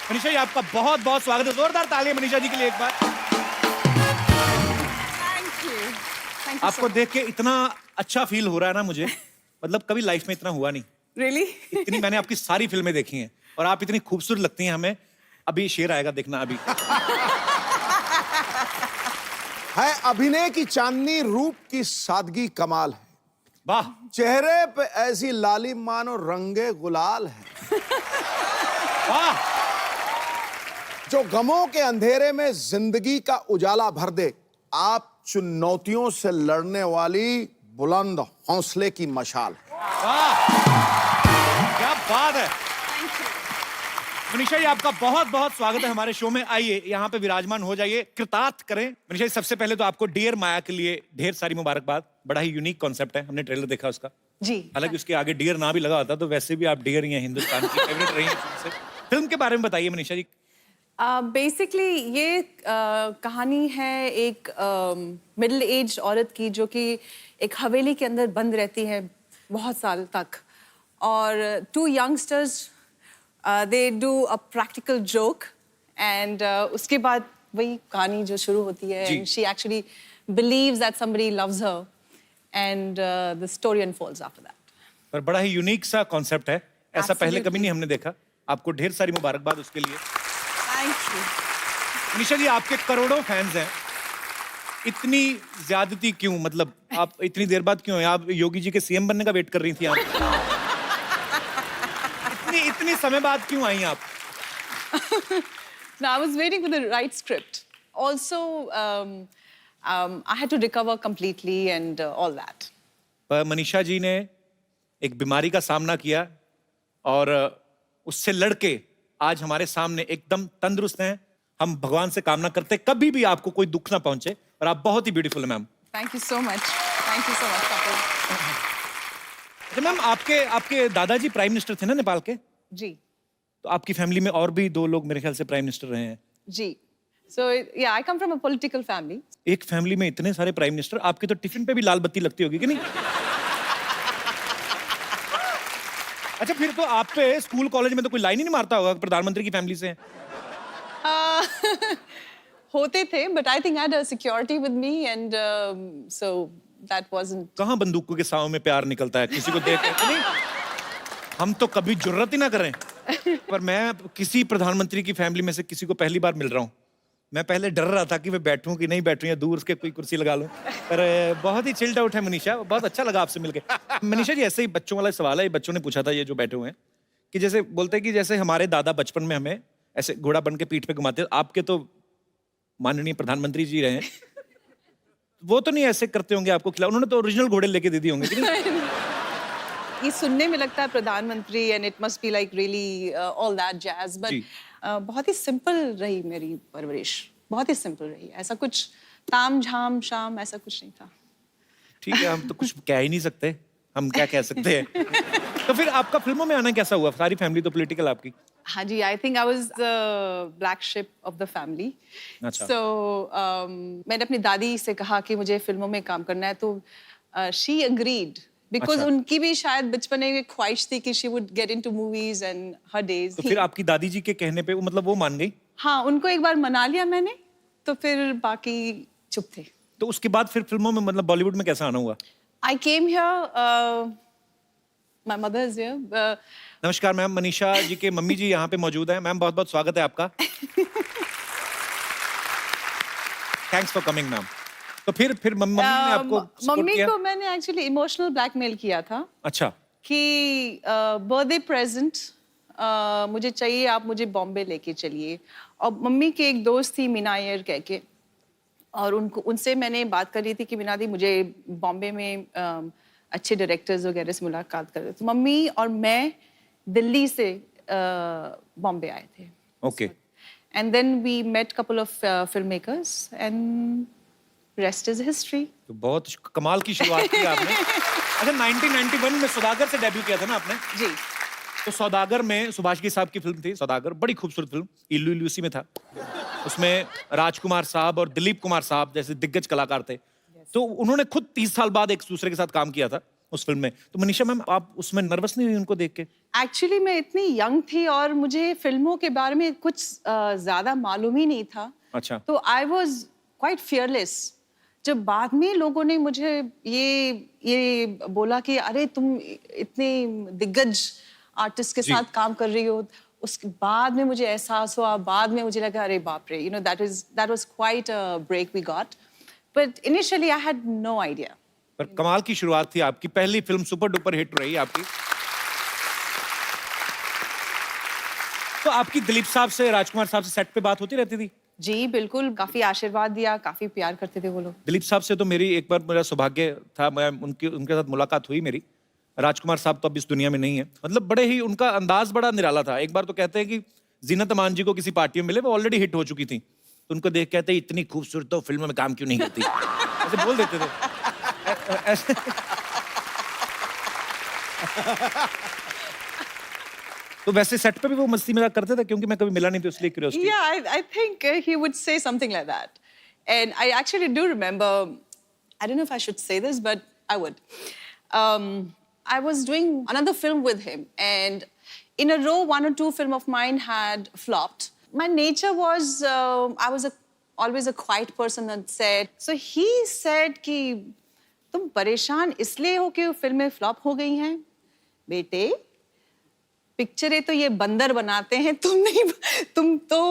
मनीषा जी आपका बहुत बहुत स्वागत है। जोरदार तालियां मनीषा जी के लिए एक बार। थैंक यू आपको देख के इतना अच्छा फील हो रहा है ना मुझे, मतलब कभी लाइफ में इतना हुआ नहीं। रियली इतनी मैंने आपकी सारी फिल्में देखी हैं और आप इतनी खूबसूरत लगती हैं हमें। अभी शेर आएगा, देखना अभी। है अभिनय की चांदनी, रूप की सादगी कमाल है। वाह, चेहरे पे ऐसी लाली मानो रंगे गुलाल है, वाह। जो गमों के अंधेरे में जिंदगी का उजाला भर दे। आप चुनौतियों से लड़ने वाली बुलंद हौसले की मशाल है। वाह, क्या बात है। मनीषा जी आपका बहुत बहुत स्वागत है हमारे शो में। आइए यहाँ पे विराजमान हो जाइए, कृतार्थ करें। मनीषा जी सबसे पहले तो आपको डियर माया के लिए ढेर सारी मुबारकबाद। बड़ा ही यूनिक कॉन्सेप्ट है, हमने ट्रेलर देखा उसका। जी हालांकि उसके आगे डियर ना भी लगा होता तो वैसे भी आप डियर ही हैं, हिंदुस्तान की फेवरेट रही हैं। फिल्म के बारे में बताइए मनीषा जी। बेसिकली ये कहानी है एक मिडिल एज औरत की जो कि एक हवेली के अंदर बंद रहती है बहुत साल तक, और to youngsters they do a practical joke and उसके बाद वही कहानी जो शुरू होती है। जी। And she actually believes that somebody loves her and the story unfolds after that. पर बड़ा ही यूनिक सा कॉन्सेप्ट है, ऐसा पहले कभी Absolutely. नहीं हमने देखा। आपको ढेर सारी मुबारकबाद उसके लिए। Thank you. मनीषा जी आपके करोड़ों फैंस हैं, इतनी ज्यादती क्यों? मतलब आप इतनी देर बाद क्यों हैं? आप योगी जी के सीएम बनने का वेट कर रही थी आप? इतनी समय बाद क्यों आई आप? No, I was waiting for the right script. Also, I had to recover completely and all that. पर मनीषा जी ने एक बीमारी का सामना किया और उससे लड़के आज हमारे सामने एकदम तंदुरुस्त हैं। हम भगवान से कामना करते हैं कभी भी आपको कोई दुख ना पहुंचे, और आप बहुत ही ब्यूटीफुल है ma'am. Thank you so much. Thank you so much, Kapil. अच्छा मैम, आपके दादाजी प्राइम मिनिस्टर थे ना नेपाल के? जी, तो आपकी फैमिली में और भी 2 लोग मेरे ख्याल से प्राइम मिनिस्टर रहे हैं। जी. So yeah, I come from a political family. एक फैमिली में इतने सारे प्राइम मिनिस्टर, आपके तो टिफिन पे भी लाल बत्ती लगती होगी कि नहीं? अच्छा, फिर तो आप पे स्कूल कॉलेज में तो कोई लाइन ही नहीं मारता होगा, प्रधानमंत्री की फैमिली से हैं। होते थे, but I think I had a security with me and so that wasn't. कहाँ बंदूकों के साव में प्यार निकलता है किसी को देख के? नहीं, हम तो कभी जुर्रत ही ना करें। पर मैं किसी प्रधानमंत्री की फैमिली में से किसी को पहली बार मिल रहा हूँ। मैं पहले डर रहा था कि मैं बैठूं कि नहीं बैठूं या दूर के कोई कुर्सी लगा लूं, पर बहुत ही चिल्ड आउट है मनीषा। बहुत अच्छा लगा आपसे मिलके। मनीषा जी ऐसे ही बच्चों वाला सवाल है, ये बच्चों ने पूछा था, ये जो बैठे हुए हैं, कि जैसे बोलते हैं कि जैसे हमारे दादा बचपन में हमें ऐसे घोड़ा बन के पीठ पे घुमाते, आपके तो माननीय प्रधानमंत्री जी रहे हैं, वो तो नहीं ऐसे करते होंगे आपको खिला? उन्होंने तो ओरिजिनल घोड़े लेके दे दिए होंगे कि नहीं? ये सुनने में लगता है प्रधानमंत्री and it must be like really all that jazz, जी। बट बहुत ही सिंपल रही मेरी परवरिश, बहुत ही सिंपल रही। ऐसा कुछ ताम झाम शाम ऐसा कुछ नहीं था। ठीक है, हम तो कुछ कह ही नहीं सकते, हम क्या कह सकते हैं। तो फिर आपका फिल्मों में आना कैसा हुआ? सारी फैमिली तो पॉलिटिकल आपकी। हाँ जी, I think I was the black sheep of the family. अच्छा। सो मैंने अपनी दादी से कहा कि मुझे फिल्मों में काम करना है, तो शी अग्रीड बिकॉज अच्छा। उनकी भी शायद बचपन में एक ख्वाहिश थी कि she would get into movies and her days. तो फिर आपकी दादी जी के कहने पे मतलब वो मान गई? हाँ, उनको एक बार मना लिया मैंने, तो फिर बाकी चुप थे। तो उसके बाद फिर फिल्मों में मतलब बॉलीवुड में कैसा आना हुआ? I came here, my mother is here. नमस्कार मैम, मनीषा जी के मम्मी जी यहाँ पे मौजूद हैं। मैम बहुत बहुत स्वागत है आपका। Thanks for coming ma'am. तो फिर मम्मी ने आपको सपोर्ट मम्मी किया? को मैंने एक्चुअली इमोशनल ब्लैकमेल किया था अच्छा। कि बर्थडे प्रेजेंट मुझे चाहिए, आप मुझे बॉम्बे लेके चलिए। और मम्मी की एक दोस्त थी मीना अय्यर कह के, और उनसे मैंने बात कर रही थी कि मीना दी मुझे बॉम्बे में अच्छे डायरेक्टर्स वगैरह से मुलाकात कर रहे। तो मम्मी और मैं दिल्ली से बॉम्बे आए थे। Okay. And then we met couple of film makers and rest is history. तो बहुत कमाल की शुरुआत की आपने। अच्छा, 1991 में सौदागर से डेब्यू किया था ना आपने? जी। तो सौदागर में सुभाष की साहब की फिल्म थी सौदागर, बड़ी खूबसूरत फिल्म, इल्लू इल्लू उसी में था। उसमें राजकुमार साहब और दिलीप कुमार साहब जैसे दिग्गज कलाकार थे। तो उन्होंने खुद 30 साल बाद एक दूसरे के साथ काम किया था उस फिल्म में। तो मनीषा मैम, आप उसमें नर्वस नहीं हुई उनको देख के? एक्चुअली मैं इतनी यंग थी और मुझे फिल्मों के बारे में कुछ ज्यादा मालूम ही नहीं था। अच्छा। तो आई वॉज क्वाइट फियरलेस। जब बाद में लोगों ने मुझे ये बोला कि अरे तुम इतने दिग्गज आर्टिस्ट के जी। साथ काम कर रही हो, उसके बाद में मुझे एहसास हुआ, बाद में मुझे लगा अरे बाप रे, that was quite a break we got, but initially I had no idea. पर कमाल की शुरुआत थी आपकी, पहली फिल्म सुपर डुपर हिट रही आपकी। तो आपकी दिलीप साहब से, राजकुमार साहब से सेट पे बात होती रहती थी? जी बिल्कुल, काफी आशीर्वाद दिया, काफी प्यार करते थे वो लोग। दिलीप साहब से तो मेरी एक बार मेरा सौभाग्य था, मैं उनके साथ मुलाकात हुई मेरी। राजकुमार साहब तो अब इस दुनिया में नहीं है। मतलब बड़े ही उनका अंदाज बड़ा निराला था। एक बार तो कहते हैं कि जीनत अमान जी को किसी पार्टी में मिले, वो ऑलरेडी हिट हो चुकी थी, तो उनको देख कहते हैं इतनी खूबसूरत तो फिल्म में काम क्यों नहीं करती, ऐसे बोल देते थे। ऐसे तो वैसे सेट पे भी वो मस्ती मजाक करते थे, क्योंकि मैं कभी मिला नहीं था इसलिए curiosity. Yeah, I think he would say something like that. And I actually do remember, I don't know if I should say this, but I would. I was doing another film with him, and in a row, 1 or 2 films of mine had flopped. My nature was, I was always a quiet person on set. So he said कि तुम परेशान इसलिए हो कि फिल्में flop हो गई हैं? बेटे, पिक्चरें तो ये बंदर बनाते हैं, तुम नहीं, तुम तो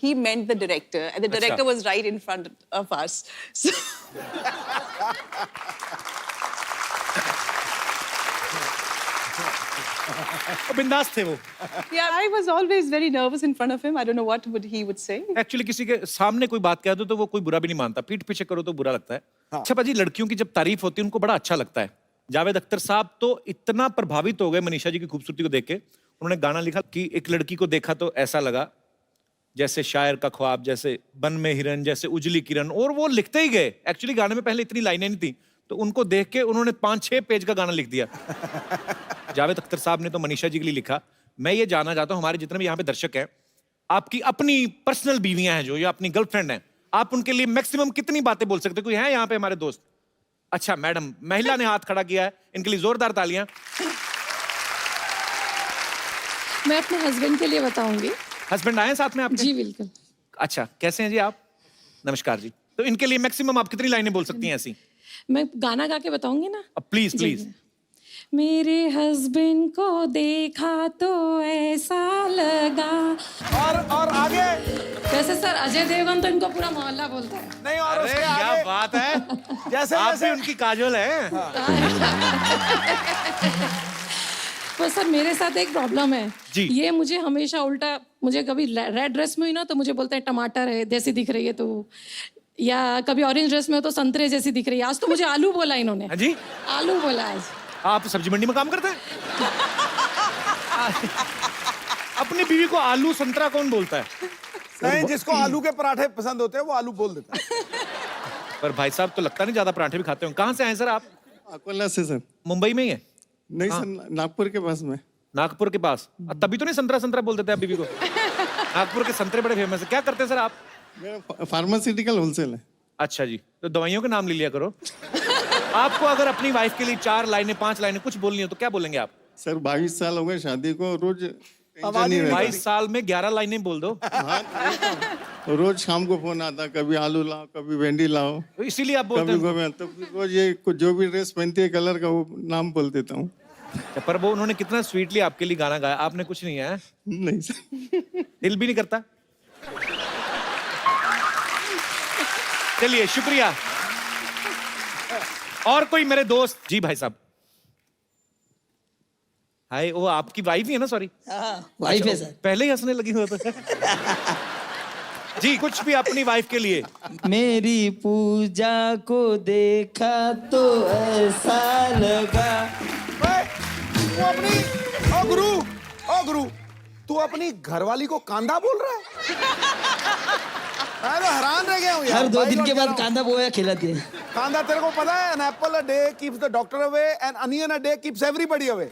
he meant the director, and the director was right in front of us. So बिंदास थे वो। yeah, I was always very nervous in front of him. I don't know what would he would say. Actually किसी के सामने कोई बात कह दो तो वो कोई बुरा भी नहीं मानता, पीठ पीछे करो तो बुरा लगता है। अच्छा पाजी, लड़कियों की जब तारीफ होती है उनको बड़ा अच्छा लगता है। जावेद अख्तर साहब तो इतना प्रभावित हो गए मनीषा जी की खूबसूरती को देख के, उन्होंने गाना लिखा कि एक लड़की को देखा तो ऐसा लगा जैसे शायर का ख्वाब, जैसे बन में हिरन, जैसे उजली किरण, और वो लिखते ही गए। एक्चुअली गाने में पहले इतनी लाइनें नहीं थी, तो उनको देख के उन्होंने 5-6 पेज का गाना लिख दिया। जावेद अख्तर साहब ने तो मनीषा जी के लिए लिखा। मैं ये जानना चाहता हूँ, हमारे जितने भी यहाँ पे दर्शक हैं, आपकी अपनी पर्सनल बीवियां हैं जो, या अपनी गर्लफ्रेंड हैं, आप उनके लिए मैक्सिमम कितनी बातें बोल सकते हैं? कोई है यहाँ पे हमारे दोस्त? अच्छा मैडम, महिला ने हाथ खड़ा किया है, इनके लिए जोरदार तालियां। मैं अपने हस्बैंड के लिए बताऊंगी। हस्बैंड आए हैं साथ में आपके? जी बिल्कुल। अच्छा, कैसे हैं जी आप? नमस्कार जी। तो इनके लिए मैक्सिमम आप कितनी लाइनें बोल सकती हैं ऐसी? मैं गाना गा के बताऊंगी ना। प्लीज जी। प्लीज। मेरे हस्बैंड को देखा तो ऐसा लगा। और आगे वैसे सर अजय देवगन तो इनको पूरा मोहल्ला बोलता है। नहीं, और अरे उसके क्या आगे बात है, जैसे आप भी जैसे उनकी काजोल है। पर सर मेरे साथ एक प्रॉब्लम है जी। ये मुझे हमेशा उल्टा, मुझे कभी रेड ड्रेस में हुई ना तो मुझे बोलते हैं टमाटर है जैसी दिख रही है तो, या कभी ऑरेंज ड्रेस में हो तो संतरे जैसी दिख रही है। आज तो मुझे आलू बोला इन्होंने। हाँ जी, आलू बोला आज। आप सब्जी मंडी में काम करते हैं? अपनी बीवी को आलू संतरा कौन बोलता है? नहीं, जिसको आलू के पराठे पसंद होते हैं वो आलू बोल देता है। पर भाई साहब तो लगता नहीं ज्यादा पराठे भी खाते हो। कहाँ से आए सर आप? अकोला से सर। मुंबई में ही है? नहीं सर, नागपुर के पास में। नागपुर के पास? तभी तो नहीं संतरा संतरा बोल देते आप बीवी को। नागपुर के संतरे बड़े फेमस है। क्या करते हैं सर आप? मेरा फार्मास्यूटिकल होलसेल है। अच्छा जी, तो दवाइयों के नाम ले लिया करो। आपको अगर अपनी वाइफ के लिए 4 लाइनें 5 लाइनें कुछ बोलनी हो तो क्या बोलेंगे आप? सर 22 साल हो गए शादी को, रोज टेंशन आवाज नहीं ही रहता। 22 साल में 11 लाइनें बोल दो। रोज शाम को फोन आता, कभी आलू लाओ, कभी भिंडी लाओ, तो इसीलिए आप बोलते कभी हैं। गोभी। तो रोज ये जो भी ड्रेस पहनती है कलर का वो नाम बोल देता हूँ। पर वो उन्होंने कितना स्वीटली आपके लिए गाना गाया, आपने कुछ नहीं है? नहीं सर। दिल भी नहीं करता? चलिए शुक्रिया। और कोई मेरे दोस्त? जी भाई साहब। हाय, वो आपकी वाइफ ही है ना? सॉरी, वाइफ है सर। पहले ही हंसने लगी हो तो। जी, कुछ भी अपनी वाइफ के लिए। मेरी पूजा को देखा तो ऐसा लगा। तू अपनी ओ गुरु तू अपनी घरवाली को कांदा बोल रहा है? मैं तो हैरान रह गया हूँ यार। हर 2 भाई दिन के लोग बाद कह रहा कांदा बोया खिलाती है। हूँ, कांदा तेरे को पता है? An apple a day keeps the doctor away, and onion a day keeps everybody away.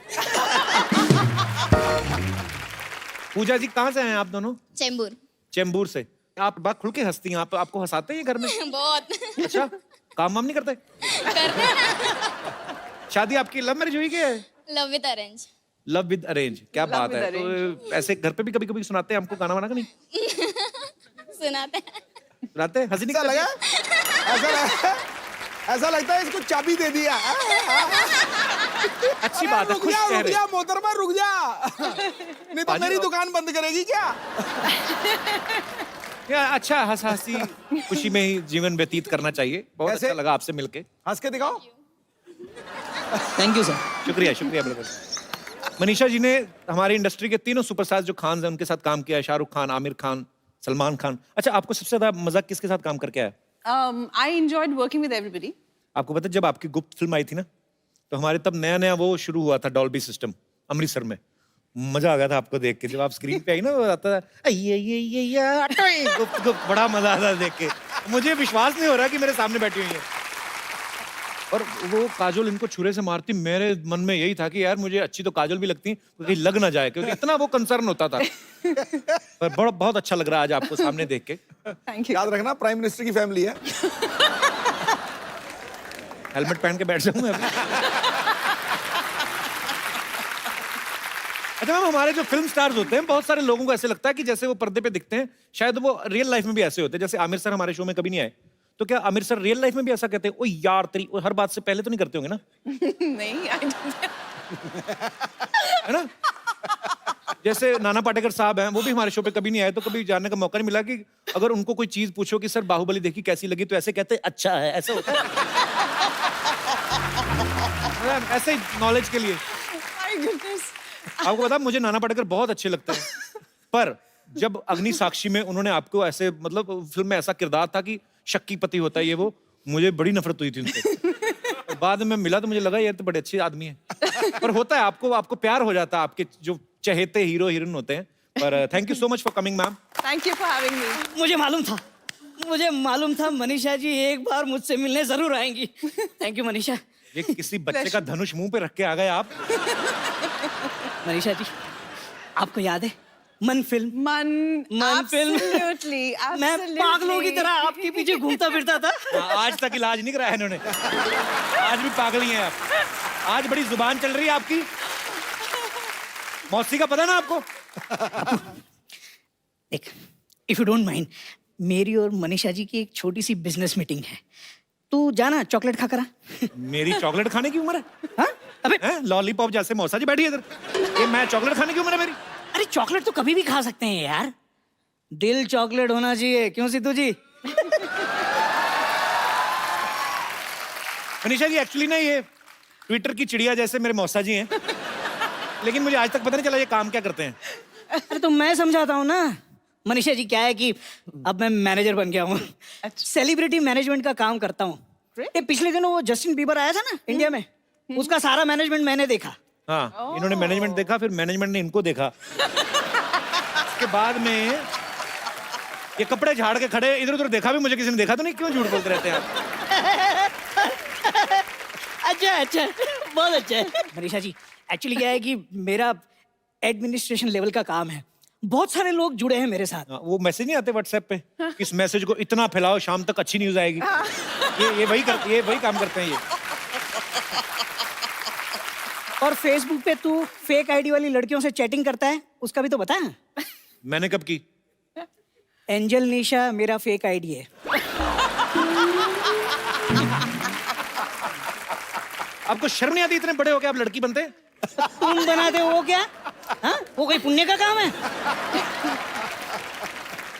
पूजा जी कहाँ से हैं आप दोनों? चेंबूर। चेंबूर से। आप बात खुल के हंसती हैं। आपको हंसाते हैं घर में? बहुत। अच्छा, काम वाम नहीं करते? करते हैं ना। शादी आपकी लव मैरिज हुई कि? Love with arrange. Love with arrange, क्या Love बात with है। तो ऐसे घर पे भी कभी कभी सुनाते हैं हमको गाना वाना का नहीं सुनाते हैं। सुनाते हैं? हंसी नहीं ऐसा करते? लगा ऐसा लगा ऐसा लगता है इसको चाबी दे दिया। अच्छी बात है, रुक खुश जा चेहरे। मोहतरमा रुक जा, नहीं तो बाजी मेरी और- दुकान बंद करेगी क्या? या अच्छा हंस हंसी खुशी में ही जीवन व्यतीत करना चाहिए। बहुत कैसे? अच्छा लगा आपसे मिलके। हंस के दिखाओ। Thank you sir. शुक्रिया शुक्रिया बिल्कुल। मनीषा जी ने हमारी इंडस्ट्री के तीनों सुपरस्टार जो खान हैं उनके साथ काम किया है, शाहरुख खान, आमिर खान, सलमान खान। अच्छा, आपको सबसे ज्यादा मजा किसके साथ काम करके आया? I enjoyed working with everybody. आपको पता है जब आपकी गुप्त फिल्म आई थी ना, तो हमारे तब नया नया वो शुरू हुआ था डॉल्बी सिस्टम अमृतसर में। मजा आ गया था आपको देख के, जब आप स्क्रीन पे आई ना, वो आता था गुप्त गुप्त, बड़ा मजा आता था देख के। मुझे विश्वास नहीं हो रहा कि मेरे सामने बैठी हुई है। और वो काजोल इनको छुरे से मारती, मेरे मन में यही था कि यार मुझे अच्छी तो काजोल भी लगती, कहीं लग ना जाए, क्योंकि इतना वो कंसर्न होता था। पर बहुत अच्छा लग रहा है आज आपको सामने देख के। Thank you. याद रखना प्राइम मिनिस्टर की फैमिली है। हेलमेट पहन के बैठ जाऊं मैं अभी। अच्छा मैम, हमारे जो फिल्म स्टार्स होते हैं, बहुत सारे लोगों को ऐसे लगता है कि जैसे वो पर्दे पे दिखते हैं, शायद वो रियल लाइफ में भी ऐसे होते हैं। जैसे आमिर सर हमारे शो में कभी नहीं आए, तो क्या आमिर सर रियल लाइफ में भी ऐसा कहते हैं, ओ यार तेरी, हर बात से पहले तो नहीं करते होंगे ना? नहीं, I don't- है ना? जैसे नाना पाटेकर साहब हैं, वो भी हमारे शो पे कभी नहीं आए, तो कभी जानने का मौका नहीं मिला कि अगर उनको कोई चीज पूछो कि सर बाहुबली देखी कैसी लगी, तो ऐसे कहते हैं अच्छा है, ऐसा होता है। मतलब ऐसे ही नॉलेज के लिए। My goodness. आपको पता है, मुझे नाना पाटेकर बहुत अच्छे लगते हैं, पर जब अग्नि साक्षी में उन्होंने आपको ऐसे, मतलब फिल्म में ऐसा किरदार था कि शक्की पति होता है ये वो, मुझे बड़ी नफरत हुई थी उनसे। और बाद में मिला तो मुझे लगा यार तो बड़े अच्छे आदमी है। पर होता है, आपको प्यार हो जाता है आपके जो चहेते हीरो हीरोइन होते हैं। पर thank you so much for coming ma'am. Thank you for having me. मुझे मालूम था मनीषा जी एक बार मुझसे मिलने जरूर आएंगी। Thank you Manisha. ये किसी बच्चे का धनुष मुंह पे रख के आ गए आप। मनीषा जी, आपको याद है मन फिल्म? Man, film. absolutely, मैं absolutely. पागलों की तरह आपके पीछे घूमता फिरता था। आज तक इलाज नहीं कराया इन्होंने, आज भी पागल ही हैं आप। आज बड़ी जुबान चल रही है आपकी। मौसी का पता ना आपको? देख, इफ यू डोंट माइंड, मेरी और मनीषा जी की एक छोटी सी बिजनेस मीटिंग है। तू जाना चॉकलेट खा कर आ। मेरी चॉकलेट खाने की उम्र है? हाँ? अबे हैं? लॉलीपॉप जैसे मौसा जी बैठी है इधर, ये मैं चॉकलेट खाने की उम्र है मेरी? अरे चॉकलेट तो कभी भी खा सकते हैं यार, दिल चॉकलेट होना चाहिए, क्यों सिद्धू जी? मनीषा जी, एक्चुअली ना ये ट्विटर की चिड़िया जैसे मेरे मौसा जी हैं, लेकिन मुझे आज तक पता नहीं चला ये काम क्या करते हैं। अरे तो मैं समझाता हूँ ना। मनीषा जी, क्या है कि अब मैं मैनेजर बन गया हूँ, सेलिब्रिटी मैनेजमेंट का काम करता हूँ। ये पिछले दिनों वो जस्टिन बीबर आया था ना इंडिया में, उसका सारा मैनेजमेंट मैंने देखा। हाँ, इन्होंने मैनेजमेंट देखा, फिर मैनेजमेंट ने इनको देखा। उसके बाद में ये कपड़े झाड़ के खड़े, इधर उधर देखा भी मुझे किसी ने देखा तो नहीं, क्यों झूठ बोलते रहते हैं आप? अच्छा, बहुत अच्छा है। मनीषा जी, एक्चुअली क्या है कि मेरा एडमिनिस्ट्रेशन लेवल का काम है, बहुत सारे लोग जुड़े हैं मेरे साथ। हाँ, वो मैसेज नहीं आते व्हाट्सएप पे, इस मैसेज को इतना फैलाओ शाम तक अच्छी न्यूज आएगी। ये वही काम करते हैं ये। और फेसबुक पे तू फेक आईडी वाली लड़कियों से चैटिंग करता है, उसका भी तो बता। मैंने कब की? एंजल निशा मेरा फेक आईडी है। आपको शर्म नहीं आती? इतने बड़े हो के आप लड़की बनते हैं? तुम बनाते हो वो क्या? हाँ? वो कोई पुण्य का काम है?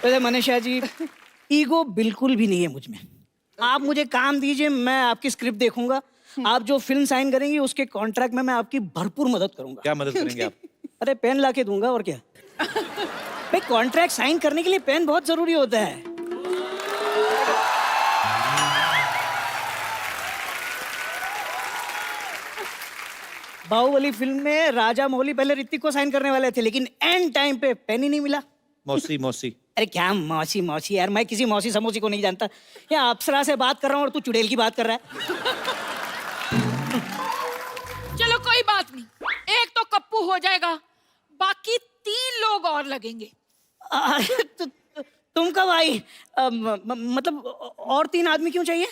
वैसे मनीषा जी, ईगो बिल्कुल भी नहीं है मुझ में। आप मुझे काम दीजिए, मैं आपकी स्क्रिप्ट देखूंगा, आप जो फिल्म साइन करेंगी उसके कॉन्ट्रैक्ट में मैं आपकी भरपूर मदद करूंगा। क्या मदद करेंगे आप? अरे पेन ला के दूंगा, और क्या। भाई कॉन्ट्रैक्ट साइन करने के लिए पेन बहुत जरूरी होता है। बाहुबली फिल्म में राजा मौली पहले ऋतिक को साइन करने वाले थे, लेकिन एंड टाइम पे पेन ही नहीं मिला। मौसी। अरे क्या मौसी यार, मैं किसी मौसी समोसी को नहीं जानता। या अप्सरा से बात कर रहा हूँ और तू चुड़ैल की बात कर रहा है। चलो कोई बात नहीं, एक तो कप्पू हो जाएगा, बाकी 3 लोग और लगेंगे। तुम कब आई? मतलब और 3 आदमी क्यों चाहिए?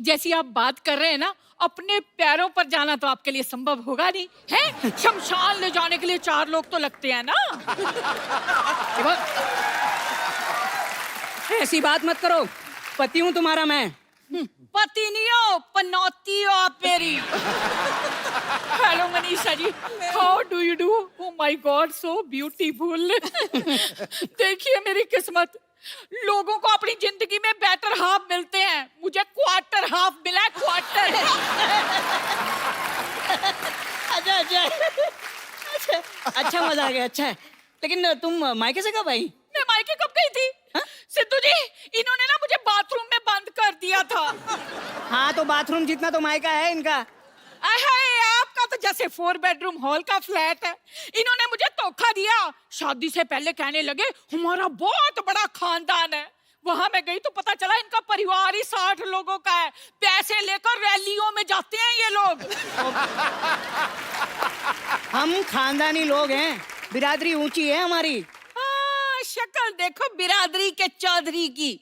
जैसी आप बात कर रहे हैं ना, अपने पैरों पर जाना तो आपके लिए संभव होगा नहीं है। शमशान ले जाने के लिए 4 लोग तो लगते हैं ना। ऐसी बात मत करो, पति हूँ तुम्हारा मैं। पति नहीं हो, पनौती हो आप मेरी। Hello Manisha ji, how do you do? Oh my God, so beautiful. देखिए मेरी किस्मत, लोगों को अपनी जिंदगी में बेटर हाफ मिलते हैं, मुझे क्वार्टर हाफ मिला है, क्वार्टर। अच्छा मजा आ गया, अच्छा है। लेकिन तुम मायके से कब आई? मैं मायके कब गई थी? सिद्धू जी, इन्होंने ना मुझे बाथरूम में बंद कर दिया था। हाँ तो बाथरूम जितना तो मायका है इनका। आपका तो जैसे 4 बेडरूम हॉल का फ्लैट है। इन्होंने मुझे धोखा दिया। शादी से पहले कहने लगे हमारा बहुत बड़ा खानदान है। वहां मैं गई तो पता चला इनका परिवार ही 60 लोगों का है। पैसे लेकर रैलियों में जाते हैं ये लोग। हम खानदानी लोग हैं, बिरादरी ऊंची है हमारी। शक्ल देखो बिरादरी के चौधरी की।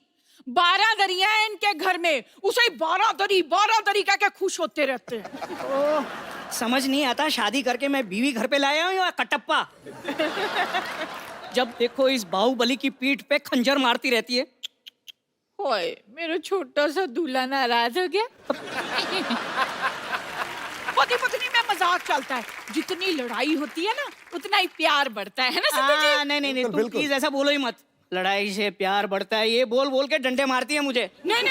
12 दरिया है इनके घर में, उसे 12 दरी कह के खुश होते रहते हैं। ओ, समझ नहीं आता, शादी करके मैं बीवी घर पे लाया हूँ या कटप्पा? जब देखो इस बाहुबली की पीठ पे खंजर मारती रहती है। ओए, मेरा छोटा सा दूल्हा नाराज हो गया। पति पत्नी में मजाक चलता है, जितनी लड़ाई होती है ना उतना ही प्यार बढ़ता है ना सिद्धू जी? नहीं, तुम प्लीज ऐसा बोलो ही मत। लड़ाई से प्यार बढ़ता है, ये बोल बोल के डंडे मारती है मुझे। नहीं,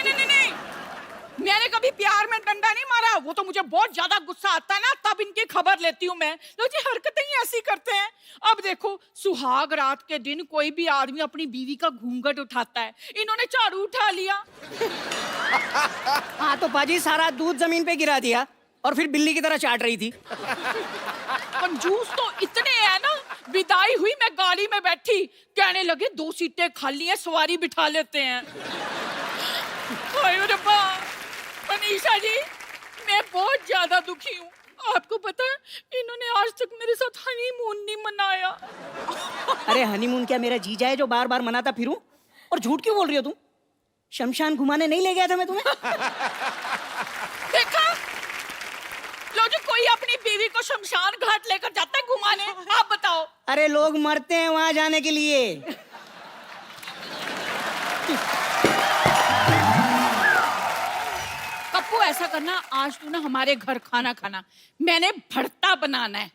मैंने कभी प्यार में डंडा नहीं मारा। वो तो मुझे बहुत ज्यादा गुस्सा आता है ना, तब इनकी खबर लेती हूँ मैं। लो जी, हरकतें ही ऐसी करते हैं। अब देखो, सुहाग रात के दिन कोई भी आदमी अपनी बीवी का घूंघट उठाता है, इन्होंने झाड़ू उठा लिया। हाँ तो पाजी सारा दूध जमीन पे गिरा दिया और फिर बिल्ली की तरह चाट रही थी। कंजूस तो इतने हैं ना, विदाई हुई मैं गाड़ी में बैठी, कहने लगे 2 सीटें खाली हैं, सवारी बिठा लेते हैं। मनीषा जी, मैं बहुत ज्यादा दुखी हूँ। आपको पता है, इन्होंने आज तक मेरे साथ हनीमून नहीं मनाया। अरे हनीमून क्या मेरा जीजा है जो बार बार मनाता फिरूं? और झूठ क्यों बोल रही हो तुम? शमशान घुमाने नहीं ले गया था मैं तुम्हें? देखा, लो जी, कोई अपनी बीवी को शमशान घाट लेकर जाता है घुमाने? आप बताओ। अरे लोग मरते हैं वहां जाने के लिए। पप्पू, ऐसा करना, आज तू ना हमारे घर खाना खाना, मैंने भरता बनाना है।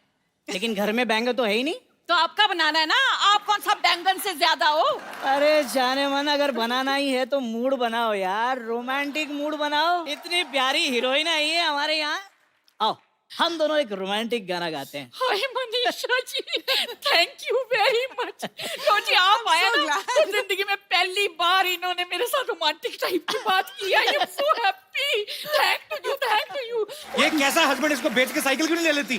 लेकिन घर में बैंगन तो है ही नहीं। तो आपका बनाना है ना, आप कौन सा बैंगन से ज्यादा हो? अरे जाने मन, अगर बनाना ही है तो मूड बनाओ यार, रोमांटिक मूड बनाओ। इतनी प्यारी हीरोइन आई है हमारे यहाँ। आओ हम दोनों एक रोमांटिक गाना गाते हैं। हाय Manisha ji, thank you very much. लो जी, आप आया ना तो जिंदगी में पहली बार इन्होंने मेरे साथ रोमांटिक टाइप की बात की। I am so happy. Thank you. ये कैसा हस्बैंड, इसको बेच के साइकिल क्यों नहीं ले लेती?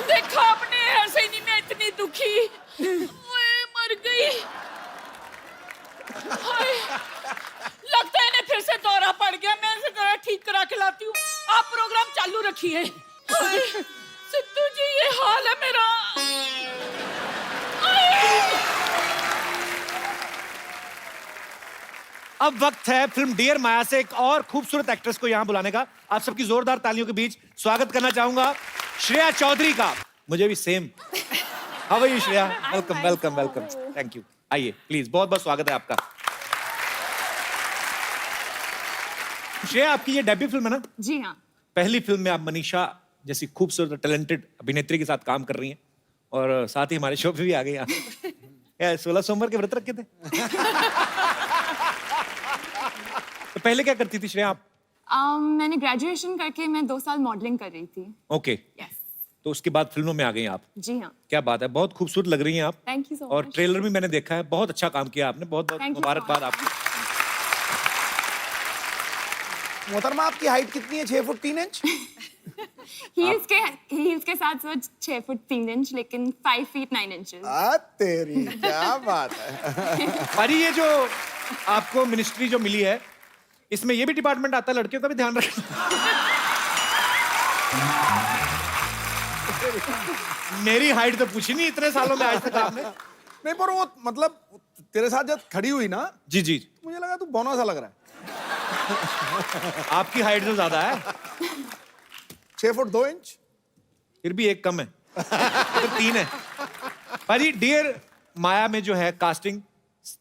देखा आपने, ऐसे नहीं मैं इतनी दुखी। ओए, मर गई। हाय, लगता है इन्हें फिर से दौरा पड़ गया। मैं इसे जरा ठीक करा के लाती हूँ, आप प्रोग्राम चालू रखिए। हाय, सिद्धू जी, ये हाल है मेरा। अब वक्त है फिल्म डियर माया से एक और खूबसूरत एक्ट्रेस को यहाँ बुलाने का। आप सबकी जोरदार तालियों के बीच स्वागत करना चाहूंगा श्रेया चौधरी का। मुझे भी same. How are you Shreya? Welcome. Thank you. आइए प्लीज, बहुत बहुत स्वागत है आपका। श्रेया, आपकी ये डेब्यू फिल्म है ना? जी हाँ। पहली फिल्म में आप मनीषा जैसी खूबसूरत टैलेंटेड अभिनेत्री के साथ काम कर रही हैं और साथ ही हमारे शो पे भी आ गई आप। 16 सोमवार के व्रत रखे थे? तो पहले क्या करती थी श्रेया आप? मैंने ग्रेजुएशन करके मैं 2 साल मॉडलिंग कर रही थी। ओके। यस। तो उसके बाद फिल्मों में आ गई आप। जी हाँ। क्या बात है, बहुत खूबसूरत लग रही हैं आप। थैंक यू सो और मच। ट्रेलर भी मैंने देखा है, बहुत अच्छा काम किया आपने। बहुत बहुत Thank you so मुबारकबाद much। आपको। मोहतरमा, आपकी हाइट कितनी है? 6 फुट 3 इंच? हील्स के साथ 6 फुट 3 इंच, लेकिन 5 फीट 9 इंचेस। तेरी क्या बात है। पर ये जो आपको मिनिस्ट्री जो मिली है, इसमें ये भी डिपार्टमेंट आता है, लड़कियों का भी ध्यान रखना। मेरी हाइट तो पूछी नहीं इतने सालों में आज तक आपने। नहीं पर वो मतलब तेरे साथ जब खड़ी हुई ना, जी जी, मुझे लगा तू बौना सा लग रहा है। आपकी हाइट तो ज्यादा है, 6 फुट 2 इंच। फिर भी एक कम है, तो 3 है। भाजी डियर माया में जो है कास्टिंग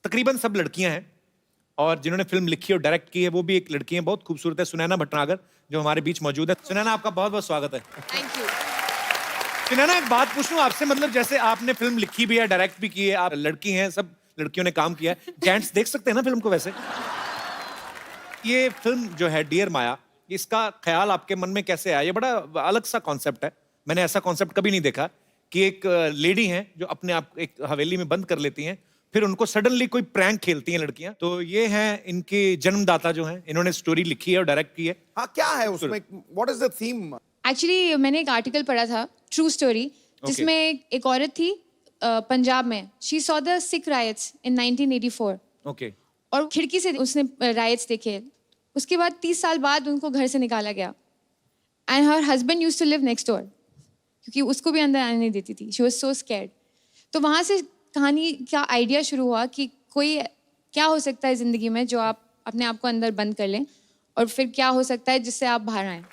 तकरीबन सब लड़कियां हैं, और जिन्होंने फिल्म लिखी और डायरेक्ट की है वो भी एक लड़की है, बहुत खूबसूरत है, सुनैना भटनागर, जो हमारे बीच मौजूद है। सुनैना, आपका बहुत बहुत स्वागत है। Thank you. सुनैना, एक बात पूछ लूं आपसे, मतलब जैसे आपने फिल्म लिखी भी है, डायरेक्ट भी की है, आप लड़की हैं, सब लड़कियों ने काम किया है, जेंट्स देख सकते हैं ना फिल्म को? वैसे ये फिल्म जो है डियर माया, इसका ख्याल आपके मन में कैसे आया? ये बड़ा अलग सा कॉन्सेप्ट है, मैंने ऐसा कॉन्सेप्ट कभी नहीं देखा कि एक लेडी हैं जो अपने आप एक हवेली में बंद कर लेती हैं, फिर उनको सडनली कोई प्रैंक खेलती हैं लड़कियां। तो ये हैं इनके जन्मदाता जो हैं, इन्होंने स्टोरी लिखी है और डायरेक्ट की है। हाँ, क्या है उसमें? What is the theme? Actually मैंने एक आर्टिकल पढ़ा था, ट्रू स्टोरी, जिसमें एक औरत थी पंजाब में। She saw the Sikh rights in 1984 okay. और खिड़की से उसने राइट्स देखे। उसके बाद 30 साल बाद उनको घर से निकाला गया, and her husband used to live next door, क्योंकि उसको भी अंदर आने नहीं देती थी। She was so scared. तो वहाँ से कहानी का आइडिया शुरू हुआ कि कोई क्या हो सकता है ज़िंदगी में जो आप अपने आप को अंदर बंद कर लें, और फिर क्या हो सकता है जिससे आप बाहर आएँ।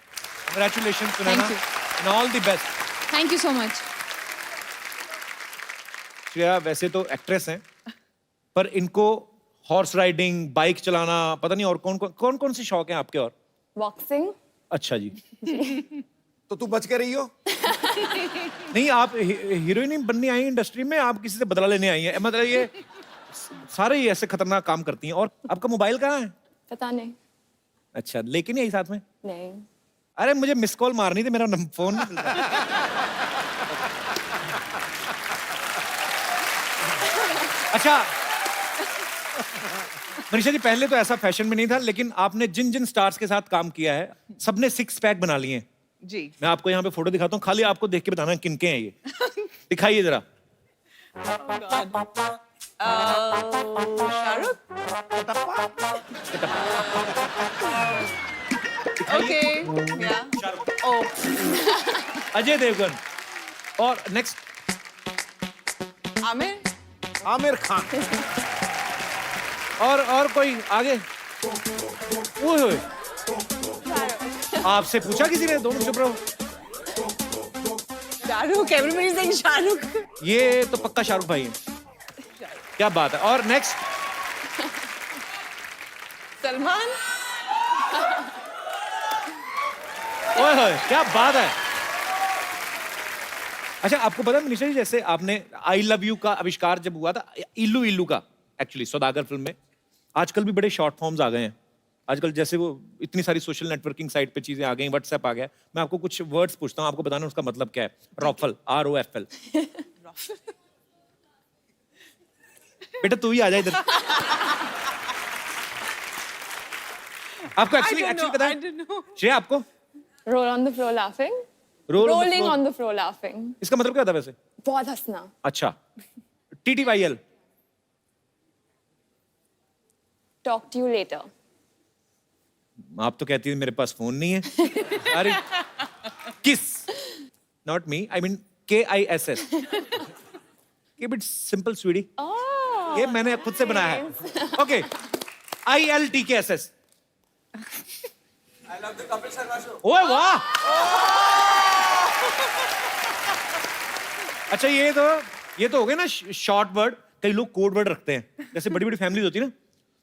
Congratulations, Sunana, and all the best. Thank you so much. Shreya वैसे तो एक्ट्रेस हैं, पर इनको हॉर्स राइडिंग, बाइक चलाना, पता नहीं और कौन कौन से शौक हैं आपके? और बॉक्सिंग। अच्छा जी। तो तू बच के रही हो। नहीं, आप हीरोइन बनने आई इंडस्ट्री में, आप किसी से बदला लेने आई हैं? मतलब ये सारे ही ऐसे खतरनाक काम करती हैं। और आपका मोबाइल कहाँ है? पता नहीं। अच्छा, लेके नहीं आई साथ में? नहीं। अरे मुझे मिस कॉल मारनी थी, मेरा फोन नहीं मिल रहा। अच्छा मनीषा जी, पहले तो ऐसा फैशन में नहीं था, लेकिन आपने जिन जिन स्टार्स के साथ काम किया है सबने 6 पैक बना लिए हैं। जी। मैं आपको यहाँ पे फोटो दिखाता हूँ, खाली आपको देख के बताना किनके हैं ये। दिखाइए जरा। शाहरुख। ओके। अजय देवगन। और नेक्स्ट आमिर। आमिर खान। और कोई आगे? ओए होए, आपसे पूछा किसी ने? दोनों चुप रहो। Shahrukh, everybody is saying Shahrukh. ये तो पक्का शाहरुख भाई है। क्या बात है। और नेक्स्ट? सलमान। ओए होए, क्या बात है। अच्छा, आपको पता है मनीषा जी, जैसे आपने आई लव यू का आविष्कार जब हुआ था, इल्लू इल्लू का, एक्चुअली सौदागर फिल्म में, आजकल भी बड़े शॉर्ट फॉर्म्स आ गए हैं। आजकल जैसे वो इतनी सारी सोशल नेटवर्किंग साइट पे चीजें आ गई, व्हाट्सएप आ गया। मैं आपको कुछ वर्ड्स पूछता हूँ, आपको बताना उसका मतलब क्या है। रॉफल, ROFL। बेटा तू ही आ जा इधर। आपको एक्चुअली पता है श्रेया? आपको roll on the floor laughing. Rolling on the floor laughing. इसका मतलब क्या होता है वैसे? बहुत हंसना। अच्छा। TTYL? Talk to you later. आप तो कहती है मेरे पास फोन नहीं है। अरे kiss, not me, I mean KISS। Keep it simple sweetie. ये मैंने खुद से बनाया है। Okay, ILTKSS। I love the Kapil Sharma show. ओए वाह। अच्छा, ये तो हो गए ना शॉर्ट वर्ड। कई लोग कोड वर्ड रखते हैं, जैसे बड़ी बड़ी फैमिलीज होती है ना,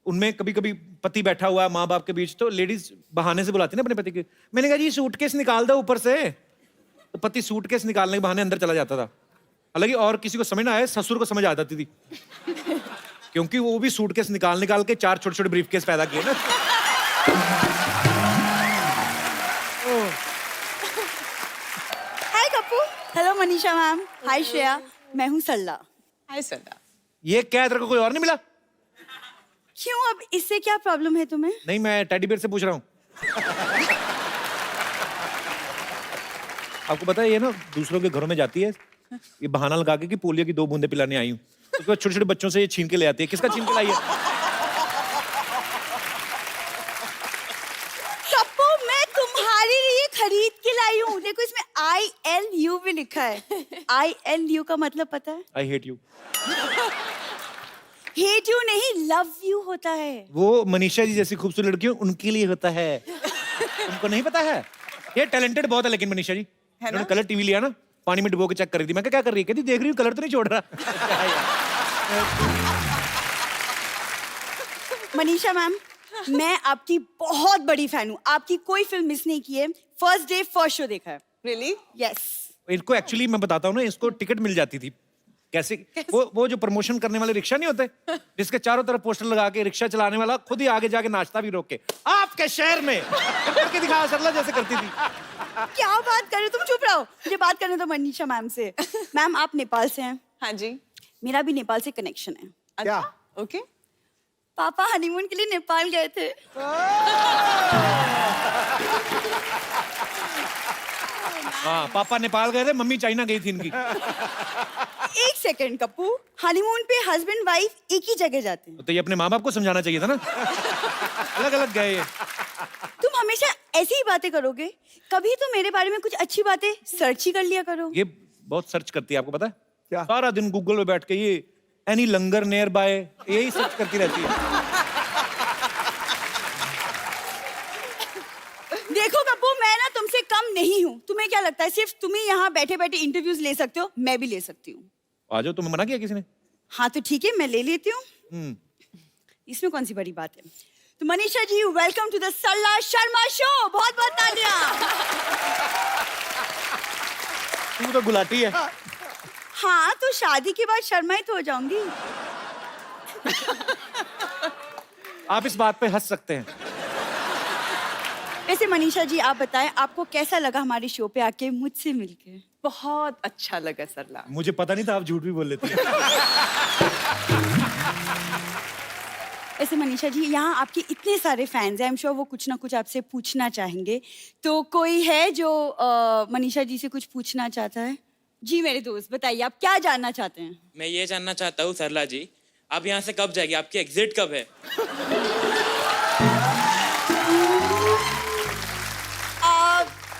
उनमें कभी कभी पति बैठा हुआ है माँ बाप के बीच, तो लेडीज बहाने से बुलाती है ना अपने पति के। मैंने कहा जी सूटकेस निकाल दो ऊपर से, तो पति सूटकेस निकालने के बहाने अंदर चला जाता था। हालांकि और किसी को समझ ना आए, ससुर को समझ आ जाती थी, क्योंकि वो भी सूटकेस निकाल के 4 छोटे छोटे ब्रीफकेस पैदा किए ना। Hi Kappu. Hello Manisha ma'am. Hi Shreya, मैं हूँ सल्ला। हाय सल्ला। ये क्या है, तेरे को कोई और नहीं मिला? क्यों, अब इससे क्या प्रॉब्लम है तुम्हें? नहीं, मैं टेडी बेयर से पूछ रहा हूँ। आपको पता है ये ना दूसरों के घरों में जाती है, ये बहाना लगा के कि पोलियो की 2 बूंदे पिलाने आई हूँ, उसके बाद छोटे छोटे बच्चों से ये छीन के ले आती है। किसका छीन के लाई है? कप्पू, मैं तुम्हारे लिए खरीद के लाई हूँ। देखो इसमें ILU भी लिखा है। ILU का मतलब पता है? I hate you. Hate you नहीं, लव यू होता है। वो मनीषा जी जैसी खूबसूरत लड़कियों उनके लिए होता है। तुमको नहीं पता है? ये टैलेंटेड बहुत है लेकिन मनीषा जी। उन्होंने कलर टीवी लिया ना, पानी में डुबो के चेक कर रही थी। मैं क्या कर रही है? कहती देख रही हूँ कलर तो नहीं छोड़ रहा। मनीषा मैम, मैं आपकी बहुत बड़ी फैन हूँ। आपकी कोई फिल्म मिस नहीं की है। फर्स्ट डे फर्स्ट शो देखा है। रियली? यस। इनको एक्चुअली मैं बताता हूँ ना, इसको टिकट मिल जाती थी। कैसे? वो जो प्रमोशन करने वाले रिक्शा नहीं होते, जिसके चारों तरफ पोस्टर लगा के रिक्शा चलाने वाला खुद ही आगे जाके नाश्ता भी रोक के आपके शहर में करके दिखाया सरला जैसे करती थी। क्या बात कर रहे हो? तुम चुप रहो, मुझे बात करने दो मनीषा मैम से। मैम, आप नेपाल से हैं? हाँ जी। मेरा भी नेपाल से कनेक्शन है। क्या? ओके। पापा हनीमून के लिए नेपाल गए थे। हाँ, पापा नेपाल गए थे, मम्मी चाइना गई थी इनकी। एक सेकंड कप्पू, हनीमून पे हस्बैंड वाइफ एक ही जगह जाते हैं। तो ये अपने माँ बाप को समझाना चाहिए था ना। अलग अलग गए ये। तुम हमेशा ऐसी ही बातें करोगे? कभी तो मेरे बारे में कुछ अच्छी बातें सर्च ही कर लिया करो। ये बहुत सर्च करती है, आपको पता है? क्या? सारा दिन गूगल पे बैठ के ये एनी लंगर नियर बाय यही सर्च करती रहती है। देखो कप्पू, मैं ना तुमसे कम नहीं हूँ। तुम्हें क्या लगता है सिर्फ तुम ही यहाँ बैठे बैठे इंटरव्यूज ले सकते हो? मैं भी ले सकती हूँ। आ जाओ, तुम्हें मना किया किसी ने? हाँ तो ठीक है, मैं ले लेती हूँ। इसमें कौन सी बड़ी बात है? तो Manisha ji, welcome to the Sarla Sharma show. बहुत बहुत तालियां। तू तो गुलाटी है। हाँ तो शादी के बाद शर्मा ही तो हो जाऊंगी। आप इस बात पे हंस सकते हैं। वैसे मनीषा जी, आप बताएं आपको कैसा लगा हमारे शो पे आके मुझसे मिलके? बहुत अच्छा लगा सरला। मुझे पता नहीं था आप झूठ भी बोल लेती हैं। वैसे मनीषा जी, यहाँ आपके इतने सारे फैंस हैं, आई एम श्योर वो कुछ ना कुछ आपसे पूछना चाहेंगे। तो कोई है जो मनीषा जी से कुछ पूछना चाहता है? जी मेरे दोस्त, बताइए आप क्या जानना चाहते हैं? मैं ये जानना चाहता हूँ सरला जी, आप यहाँ से कब जाएगी? आपकी एग्जिट कब है?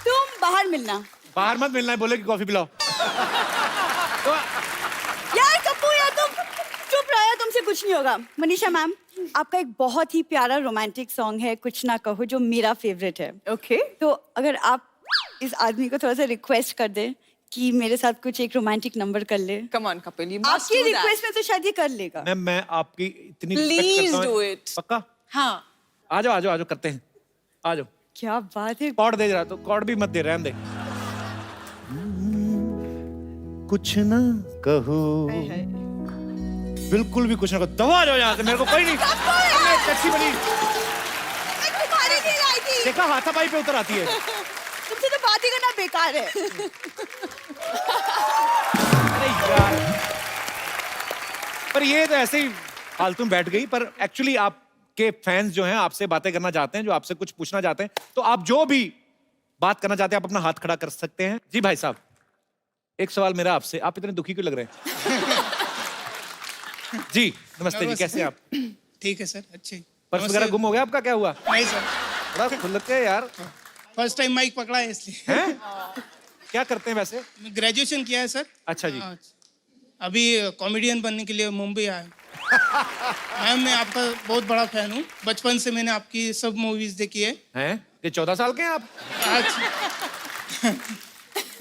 तुम बाहर मिलना। बाहर मत मिलना है, बोले कि कॉफी पिलाओ। यार कप्पू, यार तुम चुप रहो, यार तुमसे कुछ नहीं होगा। मनीषा मैम, आपका एक बहुत ही प्यारा रोमांटिक सॉन्ग है कुछ ना कहो, जो मेरा फेवरेट है। ओके। तो अगर आप इस आदमी को थोड़ा सा रिक्वेस्ट कर दे कि मेरे साथ कुछ एक रोमांटिक नंबर कर ले। Come on Kapil, you must आपकी डू दैट। रिक्वेस्ट में तो शायद ये कर लेगा। मैं आपकी इतनी respect Please करता हूं। do it. पक्का? हाँ। आ जाओ आ जाओ आ जाओ, करते हैं। आ जाओ। क्या बात है। कॉर्ड दे रहा तो कॉर्ड भी मत दे, रहने दे। कुछ ना कहो, बिल्कुल भी कुछ ना कहो। दबा जाओ यहाँ से, मेरे को कोई नहीं। टैक्सी बनी, मैं तुम्हारे लिए लाई थी। देखा हाथापाई पे उतर आती है। तुमसे तो बात ही करना बेकार है। अरे यार, पर ये तो ऐसे ही फालतू में बैठ गई। पर एक्चुअली आपके फैंस जो हैं आपसे बातें करना चाहते हैं, जो आपसे कुछ पूछना चाहते हैं, तो आप जो भी बात करना चाहते हैं आप अपना हाथ खड़ा कर सकते हैं। जी भाई साहब, एक सवाल मेरा आपसे, आप इतने दुखी क्यों लग रहे हैं? जी नमस्ते जी, कैसे हैं आप? ठीक है सर, अच्छे। पर्स वगैरह गुम हो गया आपका? क्या हुआ? नहीं सर, बड़ा खुल के यार। फर्स्ट टाइम माइक पकड़ा है इसलिए। हैं? क्या करते हैं वैसे? ग्रेजुएशन किया है सर। अच्छा जी। हाँ, अभी कॉमेडियन बनने के लिए मुंबई आया हूँ। मैम, मैं आपका बहुत बड़ा फैन हूँ। बचपन से मैंने आपकी सब मूवीज देखी है। हैं? ये 14 साल के हैं आप? आज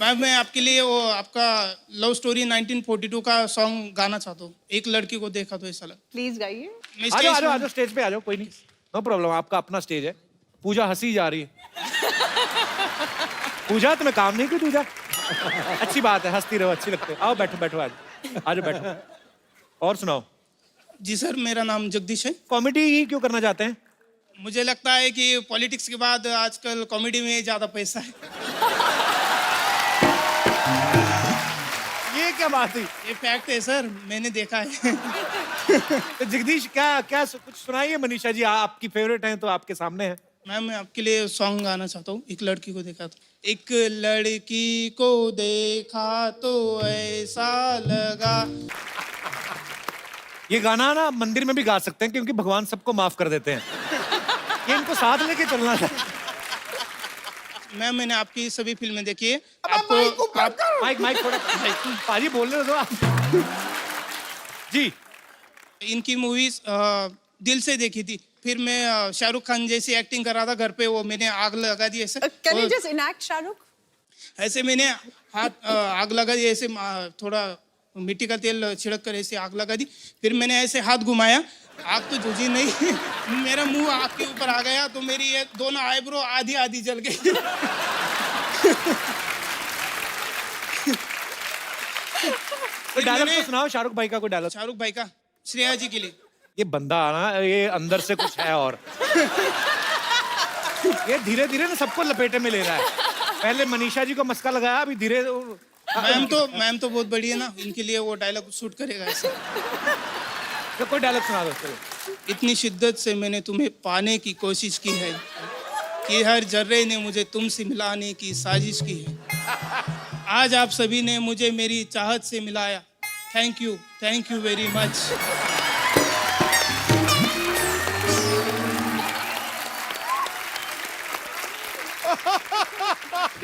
मैम, मैं आपके लिए वो आपका लव स्टोरी 1942 का सॉन्ग गाना चाहता हूँ। एक लड़की को देखा तो ऐसा लगा। प्लीज गाइए। मैं आ जाओ स्टेज आ जाओ स्टेज पे आ जाओ, कोई नहीं, नो प्रॉब्लम। आपका अपना स्टेज है। पूजा हंसी जा रही है। पूजा तुम्हें काम नहीं, क्यों पूजा? अच्छी बात है, हंसती रहो, अच्छी लगती है। आओ बैठो बैठो, आ जाओ बैठो। और सुनाओ। जी सर, मेरा नाम जगदीश है। कॉमेडी ही क्यों करना चाहते हैं? मुझे लगता है कि पॉलिटिक्स के बाद आजकल कॉमेडी में ज्यादा पैसा है। ये क्या बात है? ये फैक्ट है सर, मैंने देखा है। तो जगदीश, क्या क्या कुछ सुनाइए। मनीषा जी आपकी फेवरेट हैं तो आपके सामने है। मैम, मैं आपके लिए सॉन्ग गाना चाहता हूँ। एक लड़की को देखा तो, एक लड़की को देखा तो ऐसा लगा। ये गाना ना मंदिर में भी गा सकते हैं, क्योंकि भगवान सबको माफ कर देते हैं। ये इनको साथ लेके चलना है। मैम मैंने आपकी सभी फिल्में देखी है माइक माइक थोड़ा पाजी बोलने दो आप। जी इनकी मूवीज दिल से देखी थी। फिर मैं शाहरुख खान जैसी एक्टिंग कर रहा था घर पे, वो मैंने आग लगा दी ऐसे। कैन यू और जस्ट इनैक्ट शाहरुख? ऐसे मैंने हाथ आग लगा दी ऐसे, थोड़ा मिट्टी का तेल छिड़क कर ऐसे आग लगा दी। फिर मैंने ऐसे हाथ घुमाया, आग तो जूझी नहीं मेरा मुंह आग के ऊपर आ गया, तो मेरी ये दोनों आईब्रो आधी आधी जल गई। कोई डायलॉग तो सुनाओ शाहरुख भाई का, कोई डायलॉग। शाहरुख भाई का श्रेया जी के लिए। ये बंदा ना, ये अंदर से कुछ है और ये धीरे धीरे ना सबको लपेटे में ले रहा है। पहले मनीषा जी को मस्का लगाया, अभी धीरे मैम तो बहुत बड़ी है ना, इनके लिए वो डायलॉग शूट करेगा ऐसे। तो कोई डायलॉग सुना दो चलो। इतनी शिद्दत से मैंने तुम्हें पाने की कोशिश की है कि हर जर्रे ने मुझे तुमसे मिलाने की साजिश की है। आज आप सभी ने मुझे मेरी चाहत से मिलाया। Thank you very much.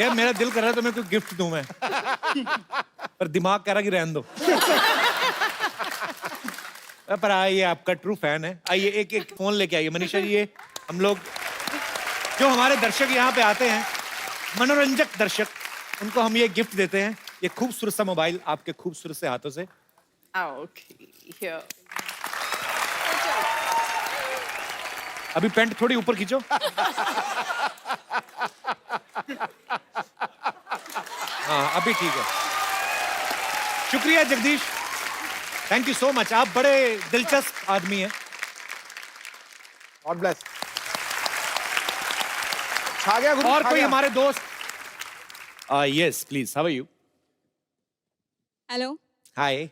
यार मेरा दिल कर रहा है तो मैं कोई गिफ्ट दूं मैं, पर दिमाग कह रहा कि रहने दो। पर आइए, आपका ट्रू फैन है। आइए एक एक फोन लेके आइए मनीषा जी। ये हम लोग जो हमारे दर्शक यहाँ पे आते हैं, मनोरंजक दर्शक, उनको हम ये गिफ्ट देते हैं, ये खूबसूरत सा मोबाइल आपके खूबसूरत से हाथों से। Okay, here. अभी पैंट थोड़ी ऊपर खींचो। हाँ अभी ठीक है। शुक्रिया Jagdish, thank you so much. आप बड़े दिलचस्प आदमी हैं। God bless. छा गया गुरु, और छा कोई गया। हमारे दोस्त? Yes please, how are you? Hello hi.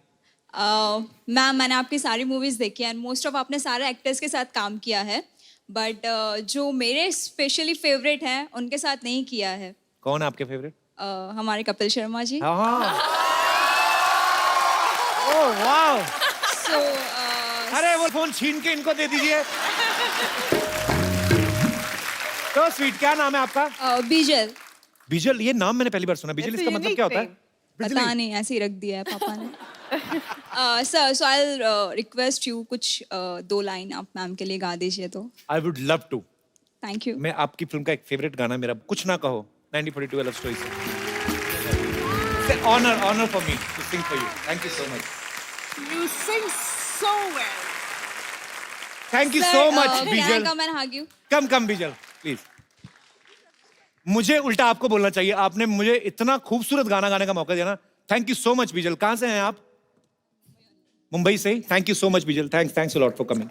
Ma'am, मैंने आपकी सारी मूवीज़ देखी है एंड मोस्ट ऑफ आपने सारे एक्टर्स के साथ काम किया है, बट जो मेरे स्पेशली फेवरेट हैं उनके साथ नहीं किया है। कौन है आपके फेवरेट? हमारे कपिल शर्मा जी। हाँ। Oh wow. सो अरे वो फोन छीन के इनको दे दीजिए। तो स्वीट, क्या नाम है आपका? बीजल। बीजल, ये नाम मैंने पहली बार सुना। बीजल इसका मतलब क्या होता है? पता नहीं, ऐसे ही रख दिया है पापा ने। Sir, so I request you कुछ 2 लाइन आप मैम के लिए गा दीजिए तो। I would love to. Thank you. मैं आपकी फिल्म का एक फेवरेट गाना, मेरा कुछ ना कहो 1942 लव स्टोरी से। Honour for me to sing for you. Thank you so much. You sing so well. Thank you so much Bijal. Can I come and hug you? Come Bijal please. मुझे उल्टा आपको बोलना चाहिए, आपने मुझे इतना खूबसूरत गाना गाने का मौका दिया ना। Thank you so much Bijal. कहाँ से हैं आप? मुंबई से ही। Thank you so much Bijal. Thanks a lot for coming.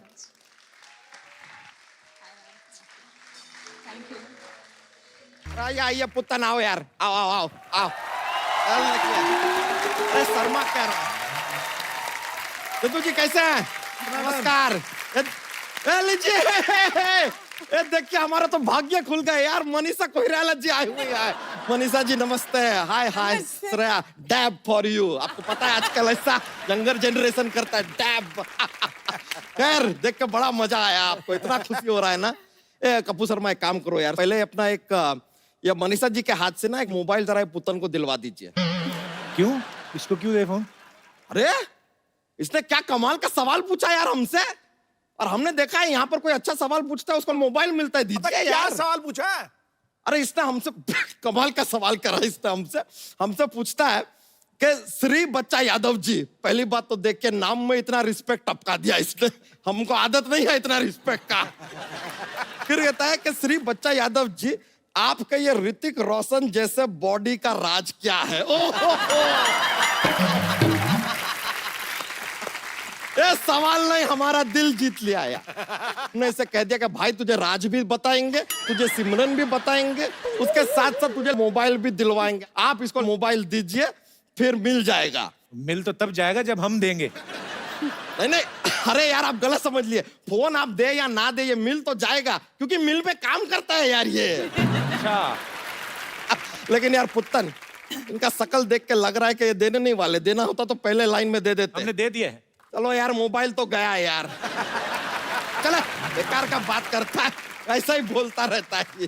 आइए पुत्तन, आओ यार, आओ। अरे शर्मा क्या रहा? दद्दू जी कैसे हैं? नमस्कार। लीजिए, देखिए हमारा तो भाग्य खुल गया यार। मनीषा कोइराला जी आई हुई है। मनीषा जी नमस्ते। हाय श्रेया, डैब फॉर यू। आपको पता है आजकल ऐसा यंगर जनरेशन करता है, डैब। खैर देख के बड़ा मजा आया। आपको इतना खुशी हो रहा है ना। कपूर शर्मा, एक काम करो यार, पहले अपना एक या मनीषा जी के हाथ से ना एक मोबाइल जरा पुतन को दिलवा दीजिए। क्यों? इसको क्यों दे फोन? अरे इसने क्या कमाल का सवाल पूछा यार हमसे, और हमने देखा है यहाँ पर कोई अच्छा सवाल पूछता है उसको मोबाइल मिलता है। दीजिए यार। सवाल पूछा है? अरे इसने हमसे कमाल का सवाल करा। इसने हमसे पूछता है कि श्री बच्चा यादव जी, पहली बात तो देख के नाम में इतना रिस्पेक्ट टपका दिया इसने, हमको आदत नहीं है इतना रिस्पेक्ट का। फिर कहता है कि श्री बच्चा यादव जी, आपका ये ऋतिक रोशन जैसे बॉडी का राज क्या है? ये सवाल नहीं, हमारा दिल जीत लिया यार। हमने इसे कह दिया कि भाई तुझे राज भी बताएंगे, तुझे सिमरन भी बताएंगे, उसके साथ साथ तुझे मोबाइल भी दिलवाएंगे। आप इसको मोबाइल दीजिए, फिर मिल जाएगा। मिल तो तब जाएगा जब हम देंगे। नहीं, अरे यार आप गलत समझ लिए। फोन आप दे या ना दे, ये मिल तो जाएगा, क्योंकि मिल पे काम करता है यार ये। अच्छा। लेकिन यार पुत्तन, इनका शकल देख के लग रहा है कि ये देने नहीं वाले। देना होता तो पहले लाइन में दे देते। हमने दे दिया है। चलो यार, मोबाइल तो गया यार। चलो, बेकार का बात करता है, ऐसा ही बोलता रहता है ये।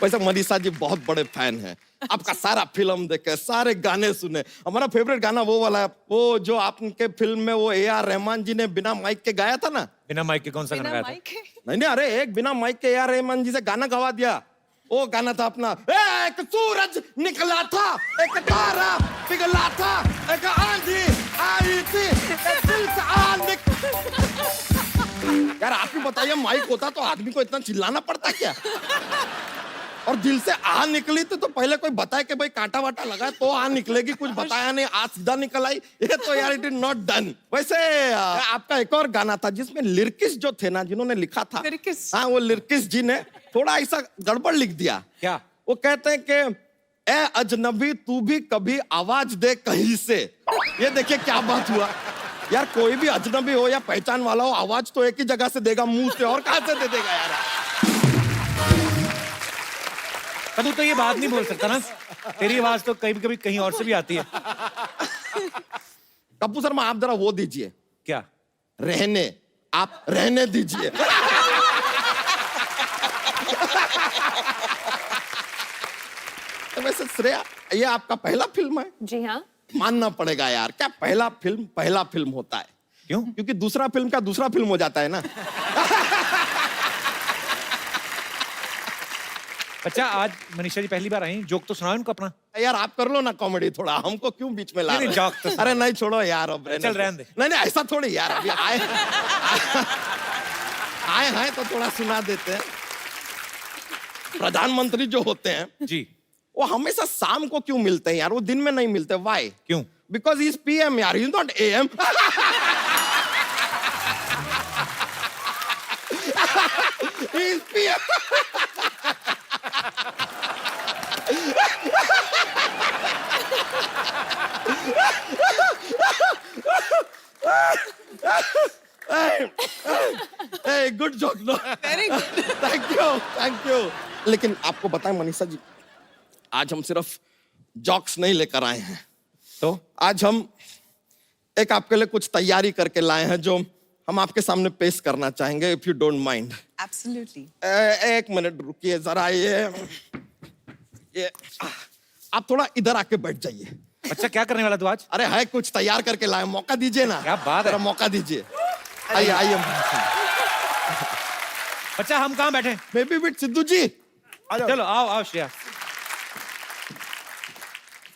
वैसे मनीषा जी बहुत बड़े फैन हैं, आपका सारा फिल्म देखे, सारे गाने सुने। हमारा फेवरेट गाना वो वाला है, वो जो आपके फिल्म में वो ए.आर. रहमान जी ने बिना माइक के गाया था ना। बिना माइक के कौन सा गाना गाया था? नहीं, अरे एक बिना माइक के ए.आर. रहमान जी से गाना गवा दिया। वो गाना था अपना, एक सूरज निकला था, एक तारा पिघला था, एक आंधी आई थी, एक दिल से यार आप ही बताइए, माइक होता तो आदमी को इतना चिल्लाना पड़ता क्या? और दिल से आ निकली तो पहले कोई बताए कि भाई कांटा वाटा लगा तो आ निकलेगी, कुछ बताया नहीं, आ सीधा निकल आई। ये तो यार इट इज नॉट डन। वैसे आपका एक और गाना था जिसमें लिरिक्स जो थे ना, जिन्होंने लिखा था, हाँ वो लिरिक्स जी ने थोड़ा ऐसा गड़बड़ लिख दिया। क्या? वो कहते हैं कि ए अजनबी तू भी कभी आवाज दे कहीं से। ये देखिए क्या बात हुआ यार, कोई भी अजनबी हो या पहचान वाला हो, आवाज तो एक ही जगह से देगा, मुंह से, और कहां से दे देगा यार? कदू तो ये बात नहीं बोल सकता ना, तेरी आवाज तो कभी कभी कहीं और से भी आती है। कपूर शर्मा आप जरा वो दीजिए। क्या? रहने, आप रहने दीजिए। तो वैसे श्रेया, ये आपका पहला फिल्म है? जी हाँ। मानना पड़ेगा यार, क्या पहला फिल्म होता है? क्यों? क्योंकि दूसरा फिल्म का दूसरा फिल्म हो जाता है ना। अच्छा, आज मनीषा जी पहली बार आई, जोक तो सुनाओ इनको अपना। यार आप कर लो ना कॉमेडी थोड़ा, हमको क्यों बीच में ला रहे हो? जोक तो अरे नहीं छोड़ो यार, अब चल रहने दे। नहीं ऐसा थोड़ी यार, अभी आए हैं तो थोड़ा सुना देते हैं। प्रधानमंत्री जो होते हैं जी, वो हमेशा शाम को क्यों मिलते हैं यार, वो दिन में नहीं मिलते? व्हाई? क्यों? बिकॉज इज PM यार, is not AM। Is PM। Good joke no, very good, thank you. लेकिन आपको बताएं मनीषा जी, आज हम सिर्फ जॉक्स नहीं लेकर आए हैं, तो आज हम एक आपके लिए कुछ तैयारी करके लाए हैं जो हम आपके सामने पेश करना चाहेंगे, if you don't mind. Absolutely. एक मिनट रुकिए जरा, ये आप थोड़ा इधर आके बैठ जाइए। अच्छा, क्या करने वाला तू आज? अरे है कुछ तैयार करके लाए, मौका दीजिए ना। क्या बात है? मौका दीजिए, आइए आइए। अच्छा, हम कहाँ बैठे? बेबी बिट सिद्धू जी, चलो आओ आओ श्रेया।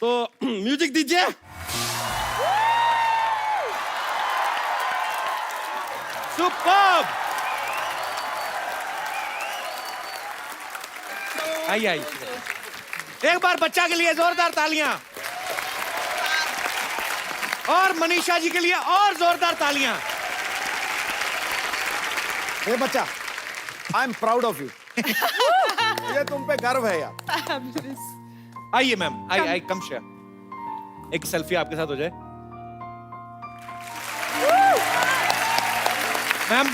तो म्यूजिक दीजिए। सुपर्ब! आइए आइए, एक बार बच्चा के लिए जोरदार तालियां, और मनीषा जी के लिए और जोरदार तालियां। हे बच्चा, I am proud of you. ये तुम पे गर्व है यार। आइए मैम, आई कम श्रेया, एक सेल्फी आपके साथ हो जाए। Ma'am,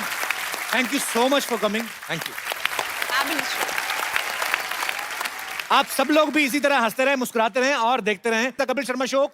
thank you so much for coming, thank you. आप सब लोग भी इसी तरह हंसते रहे, मुस्कुराते रहे और देखते रहे द कपिल शर्मा शो।